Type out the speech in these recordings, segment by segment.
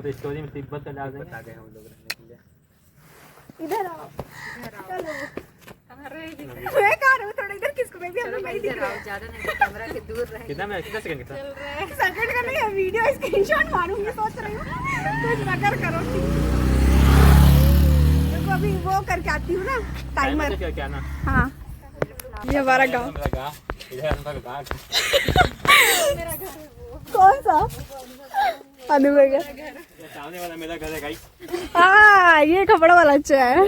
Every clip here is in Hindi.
तो स्टोरी में तिब्बत का डाल देंगे, आ गए हम लोग रहने के लिए। इधर आओ, चलो मैं कह रही हूँ थोड़ा इधर किसको मैं भी हम लोग नहीं दिख रहे, ज्यादा नहीं, कैमरा के दूर रहे। कितना सेकंड था? सेकंड का नहीं है, वीडियो स्क्रीनशॉट मारूंगी सोच रही हूँ, कुछ नगर करो। देखो अभी वो करके आती हूँ ना टाइमर। क्या ना? हाँ ये हमारा गाँव। इधर हमारा गाँव। कौन सा? अनुभव का सामने वाला मेरा घर है गाइस। हाँ ये कपड़ा वाला अच्छा है।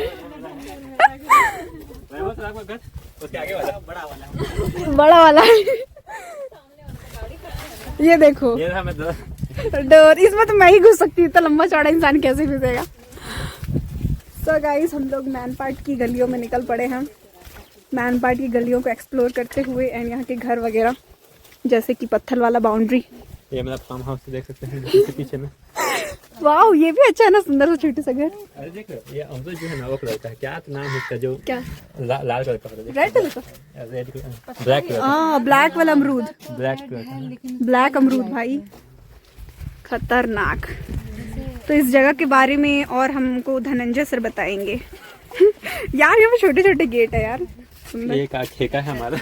उसके आगे वाला बड़ा वाला। बड़ा वाला ये देखो, ये हमें डोर, इसमें तो मैं ही घुस सकती हूँ, तो लंबा चौड़ा इंसान कैसे घुसेगा। सो गाइस हम लोग मैनपाट की गलियों में निकल पड़े हैं, मैनपाट की गलियों को एक्सप्लोर करते हुए, एंड यहाँ के घर वगैरह जैसे कि पत्थर वाला बाउंड्री। ये मेरा फार्म हाउस देख सकते हैं इसके पीछे में। वाह ये भी अच्छा है ना, सुंदर सा छोटा सा घर। अरे देख ये अमरूद जो है ना वो कलर का है, क्या नाम है इसका जो क्या? लाल कलर का है, रेड कलर का? रेड ब्लैक कलर, हाँ ब्लैक वाला अमरूद, ब्लैक कलर का। ब्लैक अमरूद भाई खतरनाक। तो इस जगह के बारे में और हमको धनंजय सर बताएंगे। यार यहाँ पे छोटे छोटे गेट है यार, सुंदर। ये का ठेका है हमारा।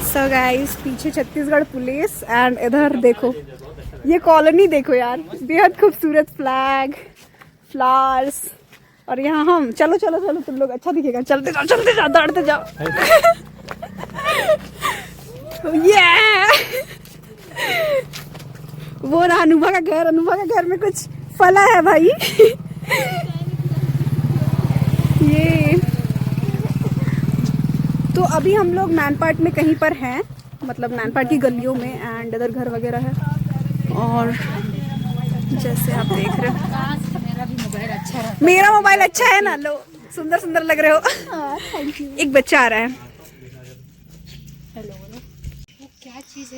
सो गाइस पीछे छत्तीसगढ़ पुलिस, एंड इधर देखो ये कॉलोनी देखो यार, बेहद खूबसूरत फ्लैग, फ्लावर्स, और यहाँ हम चलो चलो चलो तुम लोग, अच्छा दिखेगा, चलते जाओ दौड़ते जाओ। ये वो रहा अनुभा का घर, अनुभा के घर में कुछ फला है भाई। ये तो अभी हम लोग मैनपाट में कहीं पर हैं, मतलब मैनपाट की गलियों में, एंड इधर घर वगैरह है, और जैसे आप देख रहे हो मेरा मोबाइल अच्छा है ना, लो सुंदर सुंदर लग रहे हो। एक बच्चा आ रहा है।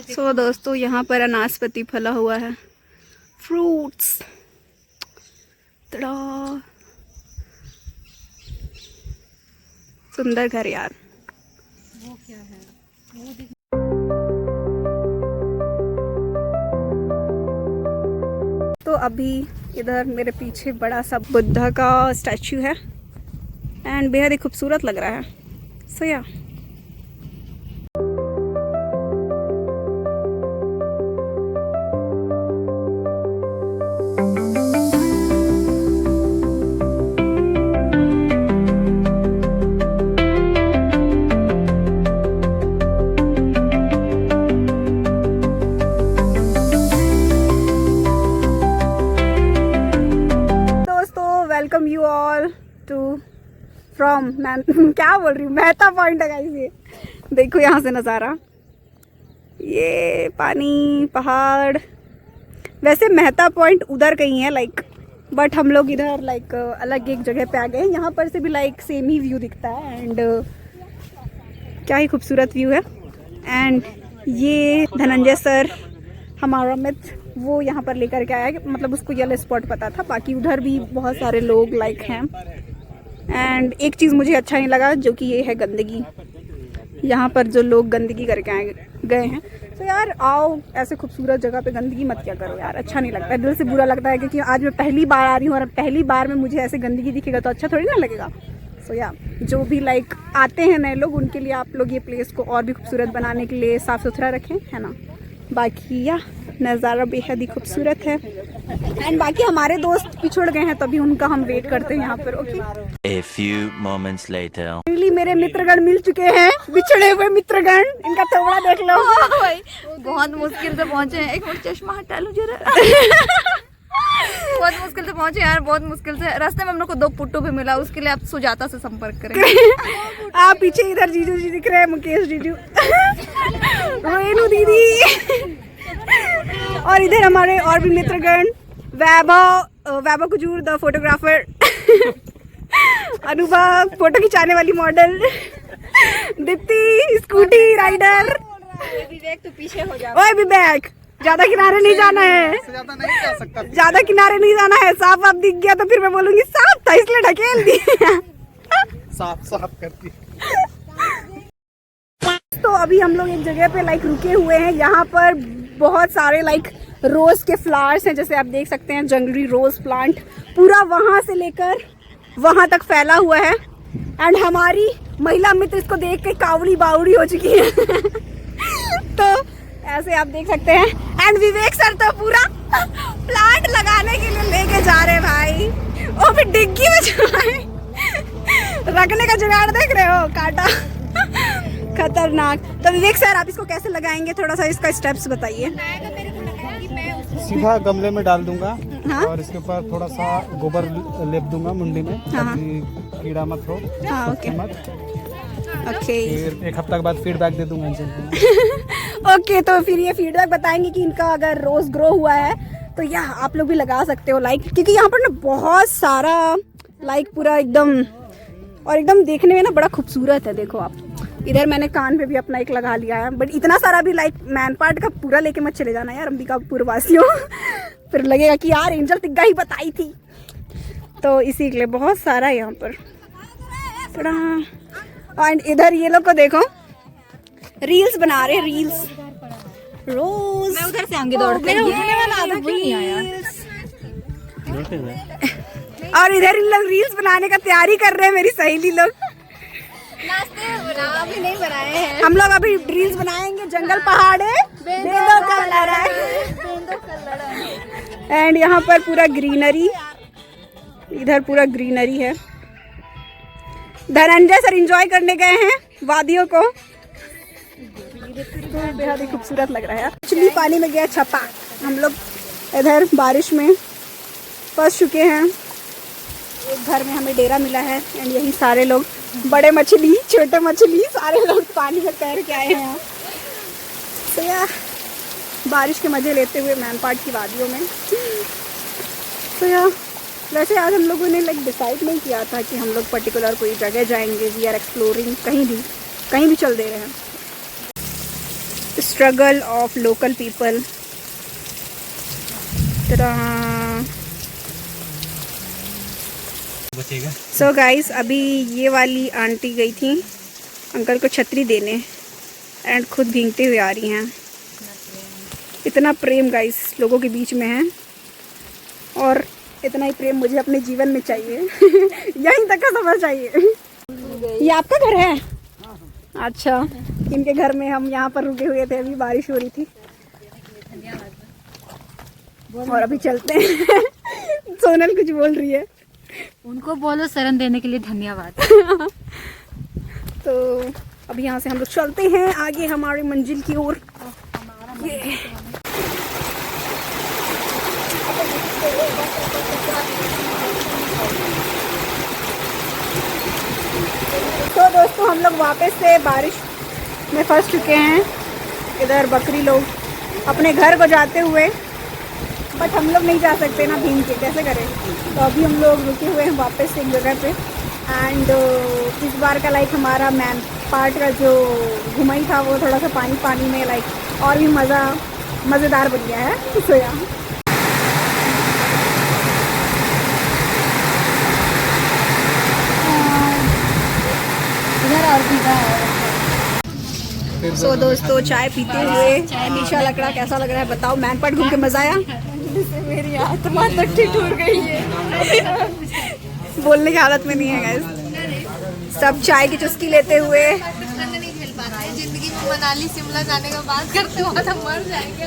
सो दोस्तों यहाँ पर अनासपति फला हुआ है, फ्रूट्स। सुंदर घर यार। वो क्या है? तो अभी इधर मेरे पीछे बड़ा सा बुद्धा का स्टैचू है, एंड बेहद ही खूबसूरत लग रहा है। So yeah welcome you all to from क्या बोल रही हूँ, मेहता पॉइंट है गाइस। ये देखो यहाँ से नज़ारा, ये पानी, पहाड़। वैसे मेहता पॉइंट उधर कहीं है लाइक, बट हम लोग इधर लाइक अलग एक जगह पे आ गए। यहाँ पर से भी लाइक सेम ही व्यू दिखता है, एंड क्या ही खूबसूरत व्यू है। एंड ये धनंजय सर हमारा मित्र, वो यहाँ पर लेकर के आया, मतलब उसको ये स्पॉट पता था, बाकी उधर भी बहुत सारे लोग लाइक हैं। एंड एक चीज़ मुझे अच्छा नहीं लगा, जो कि ये है गंदगी। यहाँ पर जो लोग गंदगी करके गए हैं, तो यार आओ ऐसे खूबसूरत जगह पे गंदगी मत क्या करो यार, अच्छा नहीं लगता है, दिल से बुरा लगता है, क्योंकि आज मैं पहली बार आ रही हूँ, और पहली बार में मुझे ऐसे गंदगी दिखेगा तो अच्छा थोड़ी ना लगेगा। सो या जो भी लाइक आते हैं नए लोग, उनके लिए आप लोग ये प्लेस को और भी खूबसूरत बनाने के लिए साफ़ सुथरा रखें, है ना। बाकी या नज़ारा बेहद ही खूबसूरत है, एंड बाकी हमारे दोस्त पिछड़ गए हैं, तभी उनका हम वेट करते हैं यहाँ पर। Okay A few moments later. Finally मेरे मित्रगण मिल चुके हैं, बिछड़े हुए मित्रगण, इनका थोड़ा देख लो। बहुत मुश्किल से पहुंचे हैं। एक मिनट चश्मा हटा लो जरा। बहुत मुश्किल से पहुंचे यार, बहुत मुश्किल से। रास्ते में हम लोग को 2 पुट्टू भी मिला, उसके लिए आप सुजाता से संपर्क करें। आप पीछे इधर जीजू जी दिख रहे हैं, मुकेश जीजू, रेनू दीदी, और इधर हमारे और भी मित्रगण, वैभव कुजूर द फोटोग्राफर, अनुभव फोटो खिंचाने वाली मॉडल, दीप्ति स्कूटी राइडर, विवेक तो पीछे हो जाओ। ओए विवेक ज्यादा किनारे नहीं जाना है, ज्यादा किनारे नहीं जाना है। साफ आप दिख गया तो फिर मैं बोलूंगी साफ था इसलिए ढकेल दिया। साफ साफ करती। दोस्तों अभी हम लोग एक जगह पे लाइक रुके हुए हैं, यहाँ पर बहुत सारे लाइक रोज के फ्लावर्स हैं, जैसे आप देख सकते हैं जंगली रोज प्लांट पूरा वहाँ से लेकर वहाँ तक फैला हुआ है। एंड हमारी महिला मित्र इसको देख के कावड़ी बावड़ी हो चुकी है तो ऐसे आप देख सकते हैं। एंड विवेक सर तो पूरा प्लांट लगाने के लिए लेके जा रहे हैं भाई, और फिर डिग्गी में चलाए रखने का जुगाड़ देख रहे हो, काटा खतरनाक। तो विवेक सर आप इसको कैसे लगाएंगे, थोड़ा सा इसका स्टेप्स बताइए। सीधा गमले में डाल दूंगा। हाँ? और इसके ऊपर थोड़ा सा गोबर लेप दूंगा मुंडी में, ताकि कीड़ा मत हो। हाँ, ओके ओके। फिर एक हफ्ता के बाद फीडबैक दे दूंगा इनसे। ओके, तो फिर ये फीडबैक बताएंगे कि इनका अगर रोज ग्रो हुआ है तो या आप लोग भी लगा सकते हो लाइक, क्योंकि यहाँ पर ना बहुत सारा लाइक पूरा एकदम, और एकदम देखने में ना बड़ा खूबसूरत है। देखो आप इधर मैंने कान पे भी अपना एक लगा लिया है, बट इतना सारा भी लाइक मैनपाट का पूरा लेके मत चले जाना यार अंबिकापुर वासियों फिर लगेगा कि यार एंजल तिग्गा ही बताई थी। तो इसी के लिए बहुत सारा है यहाँ पर थोड़ा। एंड इधर ये लोग को देखो रील्स बना रहे, रील्स रोज। मैं उधर से आगे दौड़ते और इधर इन लोग रील्स बनाने का तैयारी कर रहे हैं, मेरी सहेली लोग। अभी नहीं बनाए हैं। हम लोग अभी रील्स बनाएंगे, जंगल पहाड़ है, बेंदो का लड़ा है। एंड यहाँ पर पूरा ग्रीनरी, इधर पूरा ग्रीनरी है। धनंजय सर एंजॉय करने गए हैं वादियों को, तो बेहद ही खूबसूरत लग रहा है। मछली पानी में गया छपा। हम लोग इधर बारिश में फंस चुके हैं। एक घर में हमें डेरा मिला है एंड यही सारे लोग, बड़े मछली छोटे मछली सारे लोग पानी में तैर के आए हैं। तो यार बारिश के मजे लेते हुए मैनपाट की वादियों में। तो यार वैसे आज हम लोगों ने लाइक डिसाइड नहीं किया था कि हम लोग पर्टिकुलर कोई जगह जाएंगे। वी आर एक्सप्लोरिंग, कहीं भी चल दे रहे हैं। Struggle of local people. So guys अभी ये वाली आंटी गई थी अंकल को छतरी देने एंड खुद भीगते हुए आ रही हैं। इतना प्रेम गाइस लोगों के बीच में है, और इतना ही प्रेम मुझे अपने जीवन में चाहिए यहीं तक का सफर चाहिए। ये आपका घर है? अच्छा, इनके घर में हम यहाँ पर रुके हुए थे, अभी बारिश हो रही थी और अभी चलते हैं सोनल कुछ बोल रही है। उनको बोलो शरण देने के लिए धन्यवाद। तो अभी यहाँ से हम लोग चलते हैं आगे हमारी मंजिल की ओर। तो दोस्तों हम लोग वापस से बारिश में फंस चुके हैं। इधर बकरी लोग अपने घर को जाते हुए, बट हम लोग नहीं जा सकते ना भीम के, कैसे करें। तो अभी हम लोग रुके हुए हैं वापस एक जगह पे। एंड इस बार का लाइक हमारा मैन पार्ट का जो घुमाई था वो थोड़ा सा पानी में लाइक और भी मज़ेदार बन गया है। तो यार इधर और पीता है। सो दोस्तों चाय पीते हुए निशा लकड़ा कैसा लग रहा है बताओ? मैनपाट घूम के मजा आया? मेरी आत्मा तक टूट गई है। बोलने की हालत में नहीं है गाइस। सब चाय की चुस्की लेते हुए। नहीं झेल पा रहा है जिंदगी में। मनाली शिमला जाने का बात करते हो तो मर जाएंगे।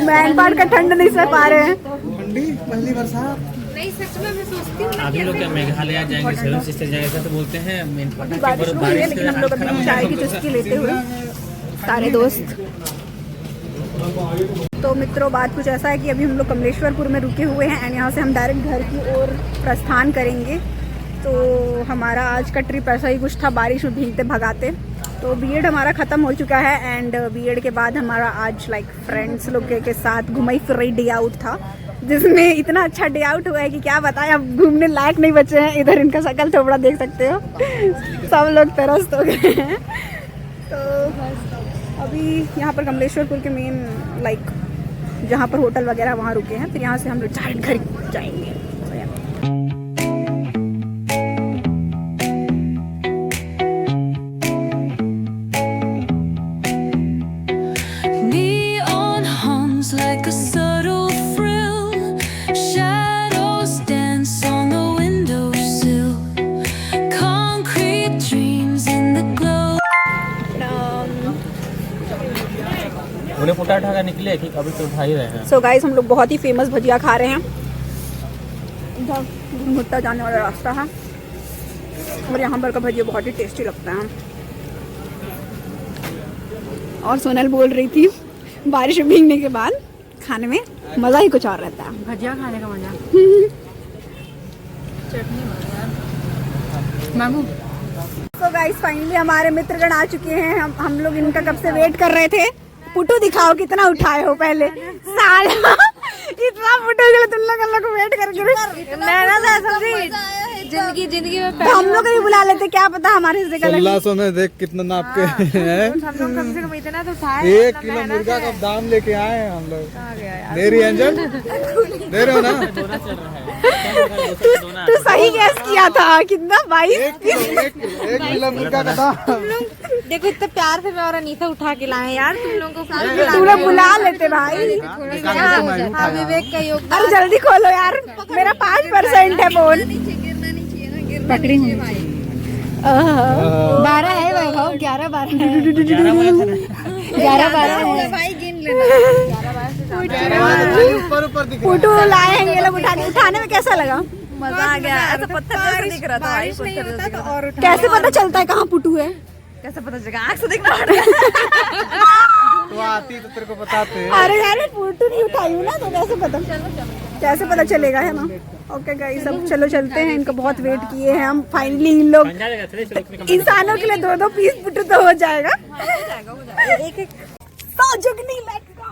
मैनपाट का ठंड नहीं सह पा रहे हैं। पहली बरसात। नहीं सच में मैं सोचती हूँ आदमी लोग क्या मेघालय जाएंगे, सेवन सिस्टर जाएंगे तो बोलते हैं अभी बारिश हो रही है, लेकिन हम लोग अभी चाय की चुस्की लेते हुए सारे दोस्त। तो मित्रों बात कुछ ऐसा है कि अभी हम लोग कमलेश्वरपुर में रुके हुए हैं एंड यहाँ से हम डायरेक्ट घर की ओर प्रस्थान करेंगे। तो हमारा आज का ट्रिप ऐसा ही कुछ था, बारिश में भीगते भगाते। तो बीएड हमारा ख़त्म हो चुका है एंड बीएड के बाद हमारा आज लाइक फ्रेंड्स लोग के साथ घुमाई फिराई डे आउट था, जिसमें इतना अच्छा डे आउट हुआ है कि क्या बताएं, अब घूमने लायक नहीं बचे हैं। इधर इनका शकल थोड़ा देख सकते हो, सब लोग तरस हो गए हैं। तो अभी यहाँ पर कमलेश्वरपुर के मेन लाइक जहाँ पर होटल वगैरह वहाँ रुके हैं, फिर यहाँ से हम लोग डायरेक्ट घर जाएंगे। पूरे पुटा उठा कर निकले कि अभी तो उठा ही रहे हैं। सो गाइस हम लोग बहुत ही फेमस भजिया खा रहे हैं। इधर भुट्टा जाने वाला रास्ता है और यहाँ पर का भजिया बहुत ही टेस्टी लगता है। और सोनल बोल रही थी बारिश में भीगने के बाद खाने में मज़ा ही कुछ और रहता है। भजिया खाने का मजा। मांगू। तो गाइस फाइनली हमारे मित्रगण आ चुके हैं। हम लोग इनका कब से वेट कर रहे थे। पुटू दिखाओ कितना उठाए हो पहले साल इतना पुटू के लिए तुम लोग वेट करके जिंदगी में तो हम लोग भी बुला लेते, क्या पता हमारे हिस्से का 1600 में देख कितना नाप के हैं। हम लोग कम से कम इतना तो उठाए। 1 किलो मुर्गा का दाम लेके आए हैं हम लोग। दे रही एंजल, दे रहे हो ना? तू सही गैस किया था। कितना 22 1 किलो मुर्गा का दाम। देखो इतने प्यार से मैं और अनीता उठा के लाए यार तुम लोगों को। तू लोग बुला लेते भाई। हाँ विवेक का योग। अरे जल्दी खोलो यार, मेरा 5% है फोन। पकड़ी हूँ 12 है वैभव, 11-12 है। 11-12 है भाई गिन लेना। ऊपर ऊपर दिख रहा पुटू लाए हैं ये लोग उठाने में कैसा लगा? मजा आ गया। ऐसा पत्थर जैसा दिख रहा था भाई। कैसे पता चलता है कहाँ पुटू है? कैसे पता चलेगा? आँख से दिखना पड़ेगा। तो आती तो तेरे को बताते। अरे यार पुटू नहीं उठाई हूँ ना, तो कैसे पता चलेगा, है ना? ओके गाइस अब चलो चलते हैं। इनका बहुत वेट किए हैं हम। फाइनली इन लोग इंसानों के लिए 2-2 पीस पुटू तो हो जाएगा। एक तो जुगनी लेट्स गो।